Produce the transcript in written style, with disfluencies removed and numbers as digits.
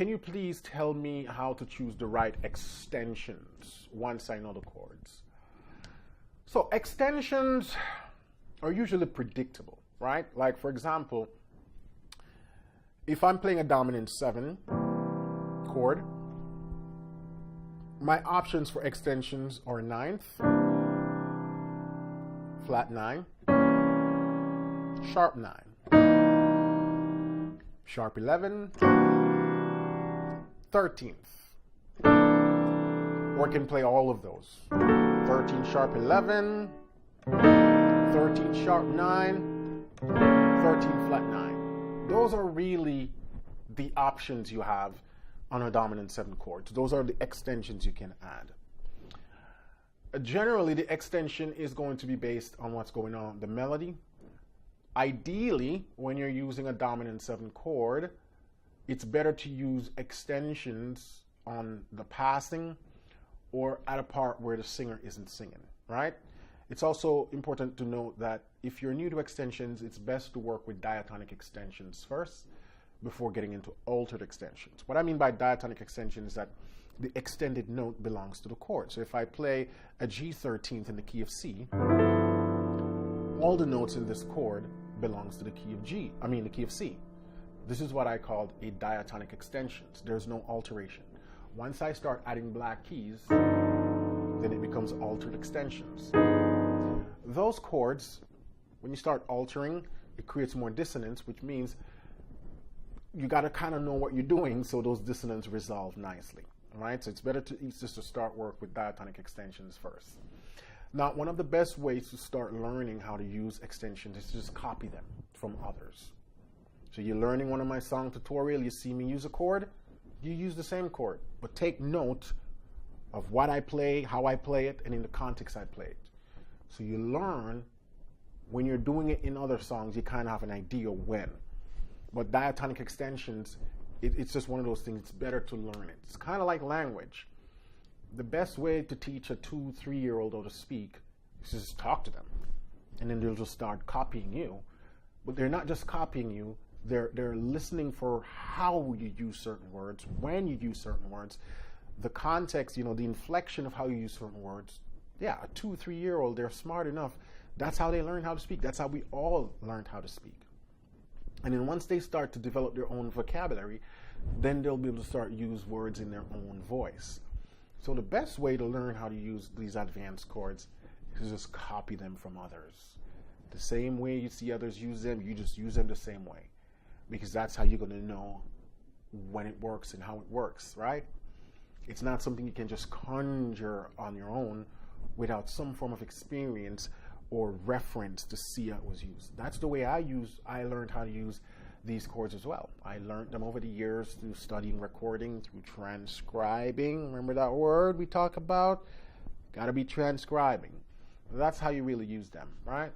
can you please tell me how to choose the right extensions once I know the chords? So extensions are usually predictable, right? Like, for example, if I'm playing a dominant 7 chord, my options for extensions are 9th, flat 9, sharp 9, sharp 11, 13th, or I can play all of those. 13 sharp 11, 13 sharp 9, 13 flat 9. Those are really the options you have on a dominant 7 chords. Those are the extensions you can add. Generally, the extension is going to be based on what's going on, the melody. Ideally, when you're using a dominant 7 chord, it's better to use extensions on the passing or at a part where the singer isn't singing, right? It's also important to note that if you're new to extensions, it's best to work with diatonic extensions first before getting into altered extensions. What I mean by diatonic extension is that the extended note belongs to the chord. So if I play a G13th in the key of C, all the notes in this chord belongs to the key of the key of C. This is what I called a diatonic extensions. There's no alteration. Once I start adding black keys, then it becomes altered extensions. Those chords, when you start altering, it creates more dissonance, which means you got to kind of know what you're doing so those dissonances resolve nicely. All right, so it's better just to start work with diatonic extensions first. Now, one of the best ways to start learning how to use extensions is to just copy them from others. So you're learning one of my song tutorial, you see me use a chord, you use the same chord, but take note of what I play, how I play it, and in the context I play it. So you learn when you're doing it in other songs, you kind of have an idea when. But diatonic extensions, it's just one of those things, it's better to learn it. It's kind of like language. The best way to teach a 2-3-year-old how to speak is just talk to them. And then they'll just start copying you. But they're not just copying you, they're listening for how you use certain words, when you use certain words, the context, the inflection of how you use certain words. Yeah, a 2-3-year-old, they're smart enough. That's how they learn how to speak. That's how we all learned how to speak. And then once they start to develop their own vocabulary, then they'll be able to start use words in their own voice. So the best way to learn how to use these advanced chords is just copy them from others. The same way you see others use them, you just use them the same way. Because that's how you're going to know when it works and how it works, right? It's not something you can just conjure on your own without some form of experience or reference to see how it was used. That's the way I learned how to use these chords as well. I learned them over the years through studying recording, through transcribing. Remember that word we talk about? Got to be transcribing. That's how you really use them, right?